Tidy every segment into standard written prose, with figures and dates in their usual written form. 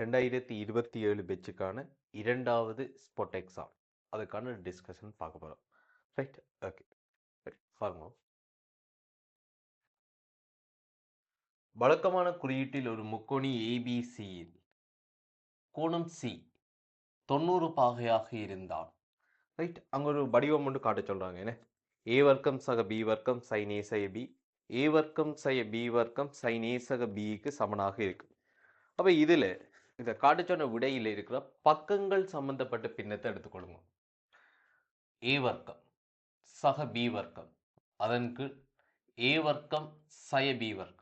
2027 பேட்சுக்கான இரண்டாவது spot exam அதுக்கான discussion பார்க்க போகிறோம். ரைட், ஓகே, பாருங்க. வழக்கமான குறியீட்டில் ஒரு முக்கோணி ஏபிசியில் கோணம் சி 90 பாகையாக இருந்தால், ரைட், அங்கே ஒரு வடிவம் ஒன்று காட்ட சொல்கிறாங்க. என்ன, ஏ வர்க்கம் சக பி வர்க்கம் சைன் ஏ சக பி, ஏ வர்க்கம் சக பி வர்க்கம் சைன் ஏ சக பிக்கு சமனாக இருக்கு. அப்போ இதில் இந்த காட்ட சொன்ன விடையில் இருக்கிற பக்கங்கள் சம்பந்தப்பட்ட பின்னத்தை எடுத்துக்கொள்ளுங்க. ஏ வர்க்கம் சக பி வர்க்கம், அதன் கீழ் ஏ வர்க்கம் சய பி வர்க்கம்.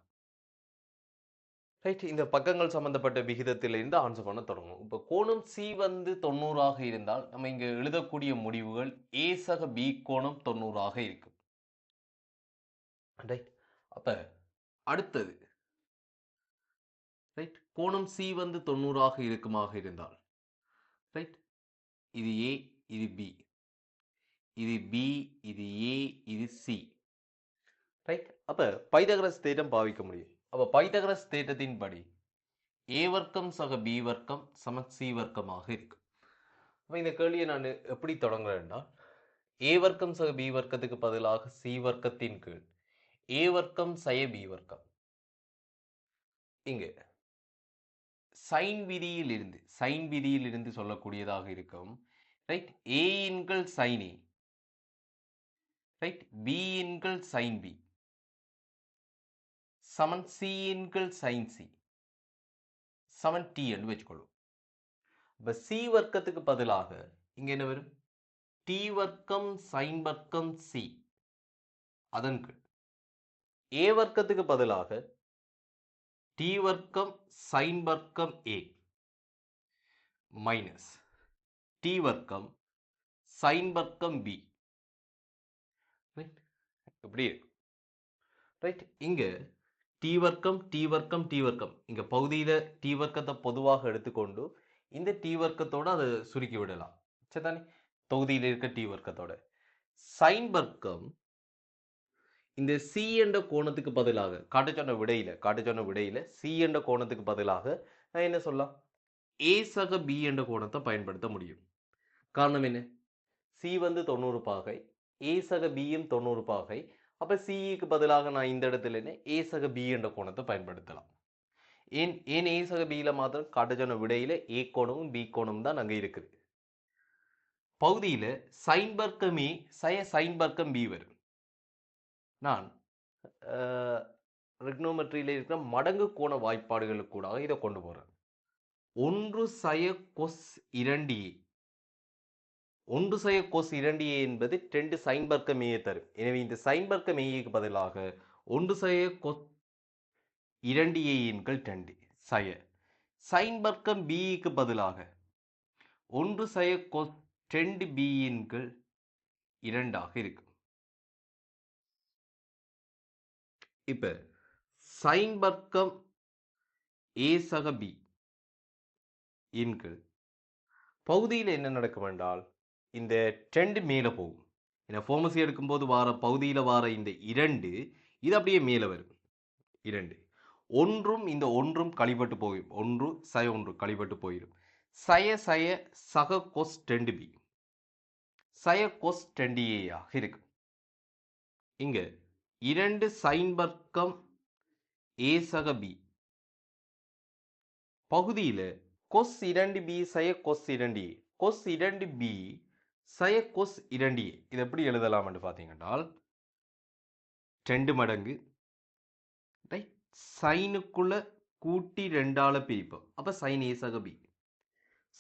ரைட், இந்த பக்கங்கள் சம்பந்தப்பட்ட விகிதத்திலிருந்து ஆன்சர் பண்ண தொடங்கும். இப்போ கோணம் சி 90 இருந்தால் நம்ம இங்க எழுதக்கூடிய முடிவுகள் ஏ சக பி கோணம் 90 இருக்கு. ரைட், அப்ப அடுத்தது ரைட், கோணம் சி 90 இருக்குமாக இருந்தால், ரைட், இது ஏ, இது பி, இது பி, இது ஏ, இது சி. ரைட், அப்ப பைதகரஸ் தேற்றம் பாவிக்க முடியும். அப்ப பைதகரஸ் தேற்றத்தின் படி ஏ வர்க்கம் சக பி வர்க்கம் சமன் சி வர்க்கமாக இருக்கு. அப்ப இந்த கேள்வியை நான் எப்படி தொடங்குறேன்னா, ஏ வர்க்கம் சக பி வர்க்கத்துக்கு பதிலாக சி வர்க்கத்தின் கீழ் ஏ வர்க்கம் சய பி வர்க்கம். இங்கு சைன் விதியில் இருந்து சொல்லக்கூடியதாக இருக்கும். ரைட், ஏ இன்கள் சைன் ஏ, ரைட், பி இன்கள் சைன் பி சமன் சி இன்கள் சைன் சி சமன் டி என்று வச்சுக்கொள்ளும். இப்ப சி வர்க்கத்துக்கு பதிலாக இங்க என்ன வரும்? டி வர்க்கம் சைன் வர்க்கம் சி, அதன் கீழ் ஏ வர்க்கத்துக்கு பதிலாக டி வர்க்கம் சைன் வர்க்கம் ஏ மைனஸ் டி வர்க்கம் சைன் வர்க்கம் பி. இப்படி இருக்கு. ரைட், இங்க டி வர்க்கம் டி வர்க்கம் டி வர்க்கம், இங்க பகுதியில டி வர்க்கத்தை பொதுவாக எடுத்துக்கொண்டு இந்த டி வர்க்கத்தோட அதை சுருக்கி விடலாம். சரிதானே? தொகுதியில் இருக்க டி வர்க்கத்தோட சைன் வர்க்கம் இந்த சி என்ற கோணத்துக்கு பதிலாக காட்ட சொன்ன விடையில சி என்ற கோணத்துக்கு பதிலாக நான் என்ன சொல்லலாம்? ஏ சக பி என்ற கோணத்தை பயன்படுத்த முடியும். காரணம் என்ன? சி 90 பாகை, ஏ சக பியும் 90 பாகை. அப்ப சிக்கு பதிலாக நான் இந்த இடத்துல என்ன ஏ சக பி என்ற கோணத்தை பயன்படுத்தலாம். ஏன் ஏன் ஏ சக பியில மாத்திரம் காட்ட சொன்ன விடையில ஏ கோணமும் பி கோணமும் தான் அங்க இருக்குது. பகுதியில சைன் வர்க்கம் ஏ சய சைன் வர்க்கம் பி வரும். நான் ரிக்னோமெட்ரியில இருக்கிற மடங்கு கோண வாய்ப்பாடுகளுக்கு கூட இதை கொண்டு போறேன். 1 சய கொஸ் 2a, 1 சய கொஸ் 2a என்பது 2 சைன் வர்க்கம் ஏ தரும். எனவே இந்த சைன் வர்க்கம் ஏக்கு பதிலாக 1 சய கொஸ் 2a எண்கள் 2 சய சைன் வர்க்கம் பிக்கு பதிலாக 1 சய கொஸ் 2b எண்கள் 2 இருக்கு. இப்ப சைன் வர்க்கம் ஏ சக பி எண்கள் பகுதியில் என்ன நடக்கும் என்றால், இந்த 2 மேலே போகும். ஏன்னா ஃபார்மசி எடுக்கும்போது வார பகுதியில் வார இந்த 2 இது அப்படியே மேலே வரும். 2 ஒன்றும் இந்த ஒன்றும் கழிபட்டு போகும். 1 சய 1 கழிபட்டு போயிடும். சய சய சக கொஸ் 2b சய கொஸ் 2a ஆக இருக்கு. இங்க 2 சைன் வர்க்கம் ஏ சக பி பகுதியில் கொஸ் 2b சய கொஸ் 2a, கொஸ் 2b சய கொஸ் 2a இது எப்படி எழுதலாம் என்று பார்த்தீங்கன்னா, 2 மடங்கு சைனுக்குள்ள கூட்டி 2ஆல பிரிப்போம். அப்ப சைன் ஏ சக பி.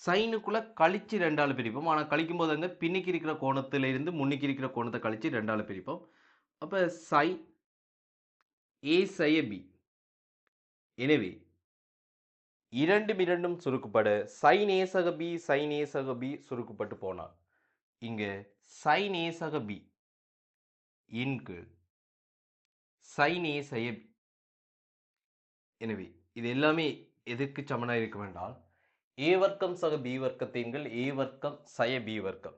சைனுக்குள்ள கழிச்சு 2ஆல பிரிப்போம். ஆனால் கழிக்கும் போது அங்க பின்னுக்கு இருக்கிற கோணத்துல இருந்து முன்னுக்கு இருக்கிற கோணத்தை கழிச்சு 2ஆல பிரிப்போம். அப்ப சைன் ஏ சய பி. எனவே இரண்டும் சுருக்கப்பட சைன் ஏ சக பி சைன் ஏ சக பி சுருக்கப்பட்டு போனால் இங்க சைன் ஏ சக பி இன்கு சைன் ஏ சய பி. எனவே இது எல்லாமே எதற்கு சமனாக இருக்க வேண்டால் ஏ வர்க்கம் சக பி வர்க்கத்தின்கள் ஏ வர்க்கம் சய பி வர்க்கம்.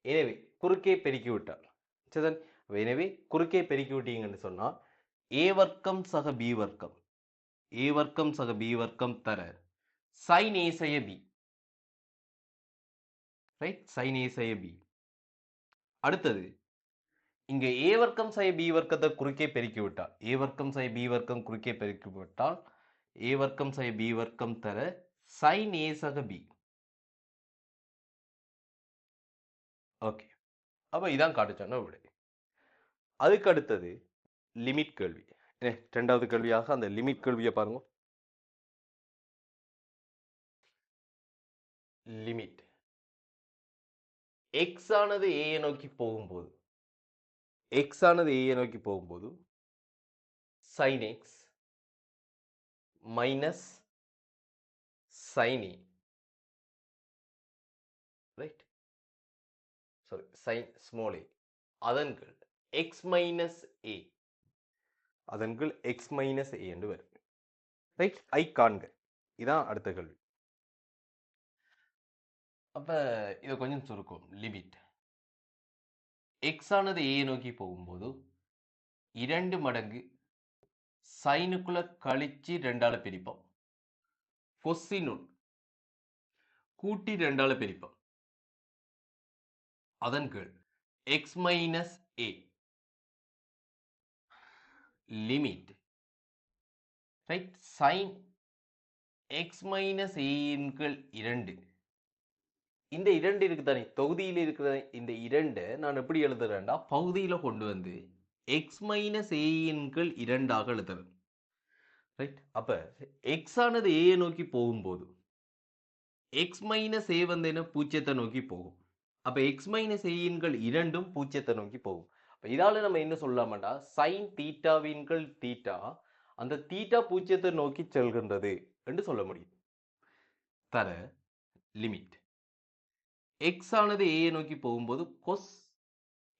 எனவே குறுக்கே பெருக்கி விட்டார். சரிதான்? எனவே குறுக்கே பெருக்கி விட்டீங்கன்னு சொன்னால் ஏ வர்க்கம் சக பி வர்க்கம், ஏ வர்க்கம் சக பி வர்க்கம் தர sin a செய்ய b, ரைட், sin a செய்ய b. அடுத்தது இங்க a வர்க்கம் செய்ய b வர்க்கத்தை குறுக்கே பெருக்கி விட்டால், a வர்க்கம் செய்ய b வர்க்கம் குறுக்கே பெருக்கி விட்டால் a வர்க்கம் செய்ய b வர்க்கம் தர sin a சக b. ஓகே, அப்ப இதான் காட்டுச்சோன்னா விடை. அதுக்கு அடுத்தது லிமிட் கேள்வி. இரண்டாவது கேள்வியாக அந்த லிமிட் கேள்வியை பாருங்க. லிமிட் x ஆனது a நோக்கி போகும்போது, x ஆனது a நோக்கி போகும்போது sin x minus sin a, right, sorry sin small a, அதன் கீழ் x மைனஸ் a, அதன் கீழ் x மைனஸ் a என்று வரும். ரைட், ஐ காண்க. இதான் அடுத்த கேள்வி. அப்ப இதை கொஞ்சம் சுருக்கும். லிமிட் x ஆனது a நோக்கி போகும்போது 2 மடங்கு சைனுக்குள்ள கழிச்சு 2ஆல பிரிப்போம், கொசினுள் கூட்டி 2ஆல பிரிப்போம், அதன் கீழ் x minus a limit, right, sin x minus a இன் கீழ் 2. இந்த 2 இருக்கு தானே, தொகுதியில் இருக்கிற இந்த 2 நான் எப்படி எழுதுறேன்டா, பகுதியில கொண்டு வந்து x மைனஸ் a இன் கீழ் 2ஆக எழுதுறேன். ரைட், அப்ப x ஆனது a நோக்கி போகும்போது x மைனஸ் a வந்து என்ன, பூஜ்ஜியத்தை நோக்கி போகும். அப்ப x மைனஸ் a இன் கீழ் 2ம் பூஜ்ஜியத்தை நோக்கி போகும். அப்ப இதால நம்ம என்ன சொல்லலாம்டா, sin தீட்டாவின் கீழ் தீட்டா அந்த தீட்டா பூஜ்ஜியத்தை நோக்கி செல்கின்றது என்று சொல்ல முடியும். தர லிமிட் x ஆனது a நோக்கி போகும்போது cos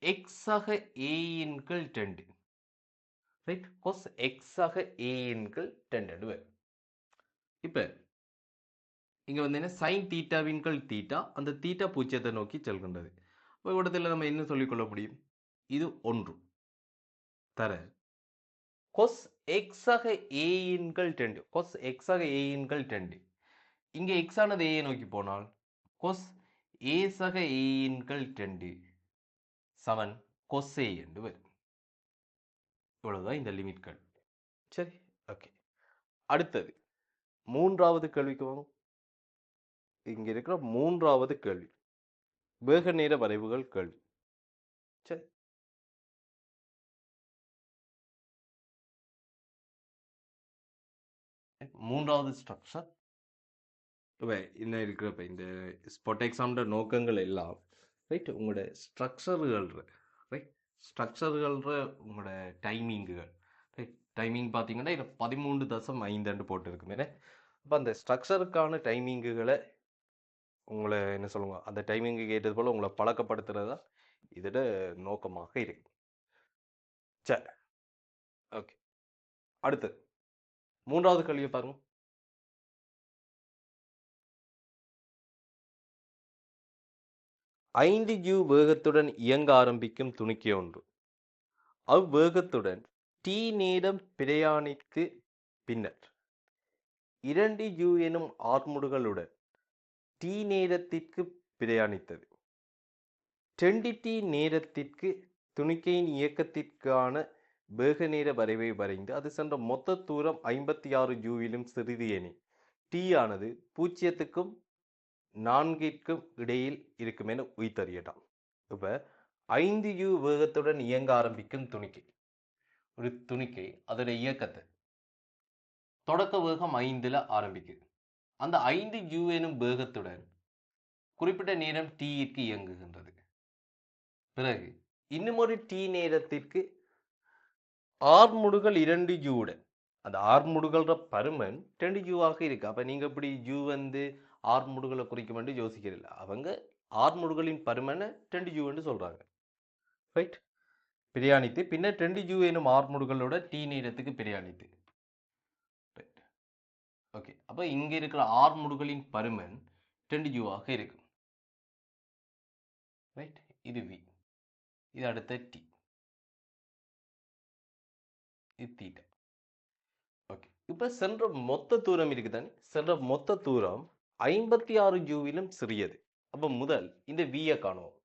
x ஆக a இன் கீழ் 2, ரைட், cos x ஆக a இன் கீழ் 2 வரும். இப்ப இங்க வந்து என்ன, sin தீட்டாவின் கீழ் தீட்டா அந்த தீட்டா பூஜ்ஜியத்தை நோக்கி செல்கின்றது. இப்போ இடத்துல நம்ம என்ன சொல்லிக்கொள்ள முடியும், இது 1 தர cos x ஆக a இன் கீழ் 2, cos x ஆக a இன் கீழ் 2. இங்க x ஆனது a நோக்கி போனால் cos a சக a இன் கீழ் 2 சமன் cos a என்று வரும். இவ்வளவுதான் இந்த லிமிட்கள். சரி, ஓகே. அடுத்தது மூன்றாவது கேள்விக்கு வாங்க. இங்க இருக்கிற மூன்றாவது கேள்வி வேக நேர வரைவுகள் கேள்வி. சரி, மூன்றாவது ஸ்ட்ரக்சர் என்ன இருக்கிறப்ப இந்த ஸ்பாட் எக்ஸாம்ட நோக்கங்கள் எல்லாம், ரைட், உங்களோட ஸ்ட்ரக்சர்கள், ரைட், ஸ்ட்ரக்சர்கள் உங்களோட டைமிங்குகள், ரைட், டைமிங் பார்த்தீங்கன்னா இதில் 13.5 போட்டு இருக்குமே. அப்போ அந்த ஸ்ட்ரக்சருக்கான டைமிங்குகளை உங்களை என்ன சொல்லுங்க, அந்த டைமிங்கு ஏற்றது போல் உங்களை பழக்கப்படுத்துறது தான் இதோட நோக்கமாக இருக்கு. சரி, ஓகே. அடுத்து மூன்றாவது கேள்வியை பாருங்க. ஐந்து u வேகத்துடன் இயங்க ஆரம்பிக்கும் துணிக்கை ஒன்று அவ்வேகத்துடன் t நேரம் பிரயாணித்து பின்னர் 2u எனும் ஆர்முடுகளுடன் t நேரத்திற்கு பிரயாணித்தது. 2t நேரத்திற்கு துணிக்கையின் இயக்கத்திற்கான வேக நேர வரைவை வரைந்து அது சென்ற மொத்த தூரம் 56 ஜூவிலும் சிறிது எனில் t ஆனது 0க்கும் 4ற்கும் இடையில் இருக்கும் என உய்தறியலாம். இப்ப 5u வேகத்துடன் இயங்க ஆரம்பிக்கும் துணிக்கை, ஒரு துணிக்கை அதோட இயக்கத்தை தொடக்க வேகம் 5ல ஆரம்பிக்குது. அந்த 5u எனும் வேகத்துடன் குறிப்பிட்ட நேரம் tற்கு இயங்குகின்றது. பிறகு இன்னும் ஒரு t நேரத்திற்கு ஆர்முடுகள் 2u உடன், அந்த ஆர்முடுகள பருமன் 2u ஆக இருக்கு. அப்ப நீங்க இப்படி u வந்து ஆர்முடுகளை குறிக்கும் என்று யோசிக்கிறீங்க. அவங்க ஆர்முடுகளின் பருமனை 2u என்று சொல்றாங்க. ரைட், பிரயாணித்து பின்னர் 2u எனும் ஆர்முடுகளோட t நேரத்துக்கு பிரயாணித்து. Right, okay. அப்ப இங்க இருக்கிற ஆர்முடுகளின் பருமன் 2u ஆக இருக்கு. ரைட், இது v, இது அடுத்த t, இது தீட்டா. ஓகே, இப்ப சென்ற மொத்த தூரம் இருக்குதானே, சென்ற மொத்த தூரம் 56 ஜூவிலும் சிறியது. அப்ப முதல் இந்த v காணுவோம்.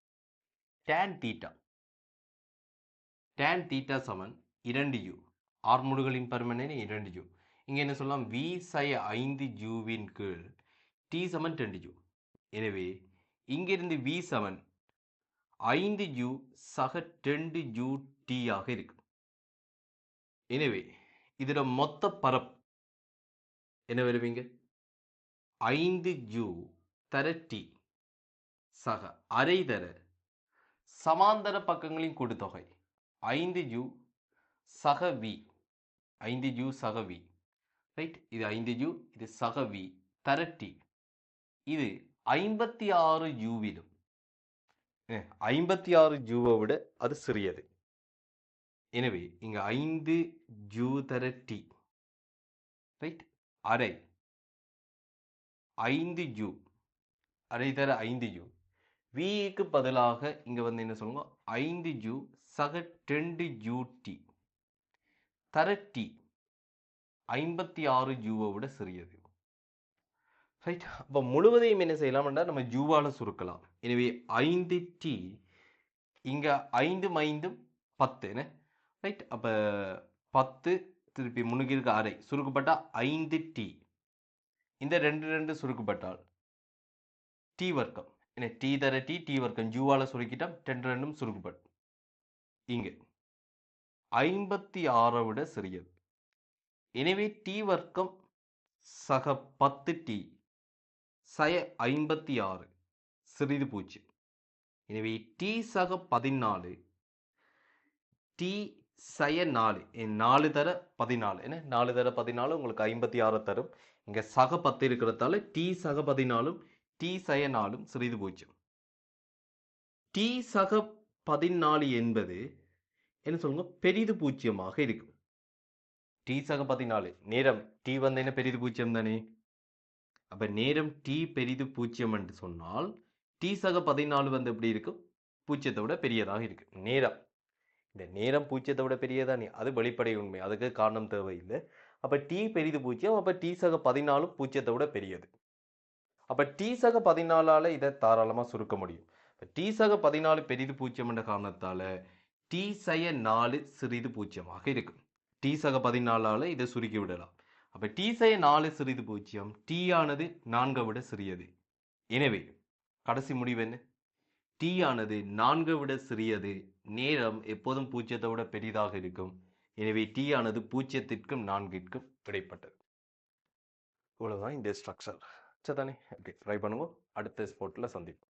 tan தீட்டா tan தீட்டா சமன் 2u. ஆர்முடுகளின் பருமன் 2u. இங்க என்ன சொல்லலாம், v sin 5 ஜூவின் கீழ் t சமன் 2u. எனவே இங்கிருந்து v சமன் 5u சக 2u t ஆக இருக்கு. எனவே இதோட மொத்த பரப்பு என்ன வருவீங்க, 5u தர t சக அரை தர சமாந்தர பக்கங்களின் கூட்டுத்தொகை 5u சக v, 5u சக v, ரைட். இது 5u, இது சக v தர t. இது 56 ஜூவிலும் 56 ஜூவை விட அது சிறியது. எனவே இங்க 5 ஜூ தர t, ரைட், அரை 5 ஜூ, அரை தர 5 ஜூ. விக்கு பதிலாக இங்க வந்து என்ன சொல்லுங்க, 5 ஜூ சக 2 ஜூ டி தர டி 56 ஜூவை விட சிறியது, ரைட். அப்ப முழுவதையும் என்ன செய்யலாம்னா நம்ம ஜூவால சுருக்கலாம். எனவே 5 டி இங்க 5 மைந்தும் 10 என்ன, ரைட். அப்ப 10 திருப்பி முன்னுக்கு இருக்க அரை சுருக்கப்பட்டா 5 டி. இந்த 2 சுருக்கப்பட்டால் டி வர்க்கம் என்ன, டி தர டி, டி வர்க்கம் ஜூவால சுருக்கிட்டா 2 சுருக்கப்படும். இங்க 56 விட சிறியது. எனவே டி வர்க்கம் சக 10 டி சய 56 சிறிது பூஜ்ஜியம். எனவே டி சக 14 டி சய 4, 4 தர 14 என்ன, 4 தர 14 உங்களுக்கு 56 தரும். இங்க சக 10 இருக்கிறதால டி சக 14 டி சய 4 சிறிது பூஜ்ஜியம். டி சக 14 என்பது என்ன சொல்லுங்க, பெரிது பூஜ்ஜியமாக இருக்கும். டி சக 14 நேரம் டி வந்து என்ன பெரிது பூஜ்ஜியம் தானே. அப்ப நேரம் டி பெரிது பூஜ்ஜியம் என்று சொன்னால் டி சக 14 வந்து எப்படி இருக்கும், பூஜ்ஜியத்தை விட பெரியதாக இருக்கு. நேரம் இந்த நேரம் பூஜ்ஜியத்தை விட பெரியதானே, அது வெளிப்படை உண்மை, அதுக்கு காரணம் தேவையில்லை. அப்ப டி பெரிது பூஜ்ஜியம், அப்ப டி சக 14 பூஜ்ஜியத்தை விட பெரியது. அப்ப டி சக 14ஆல இதை தாராளமா சுருக்க முடியும். டி சக 14 பெரிது பூஜ்ஜியம் என்ற காரணத்தால டி சய 4 சிறிது பூஜ்ஜியமாக இருக்கும். டி சக 14ஆல இதை சுருக்கி விடலாம். அப்ப டி சய 4 சிறிது பூஜ்ஜியம், டி ஆனது 4 விட சிறியது. எனவே கடைசி முடிவு என்ன, டி ஆனது 4 விட சிறியது, நேரம் எப்போதும் பூஜ்ஜியத்தை விட பெரிதாக இருக்கும். எனவே டி ஆனது பூஜ்ஜியத்திற்கும் 4ற்கும் இடைப்பட்டது. இவ்வளவுதான் இந்த ஸ்ட்ரக்சர். சரிதானே, ஓகே, ட்ரை பண்ணுங்க. அடுத்த ஸ்போர்ட்ல சந்திப்போம்.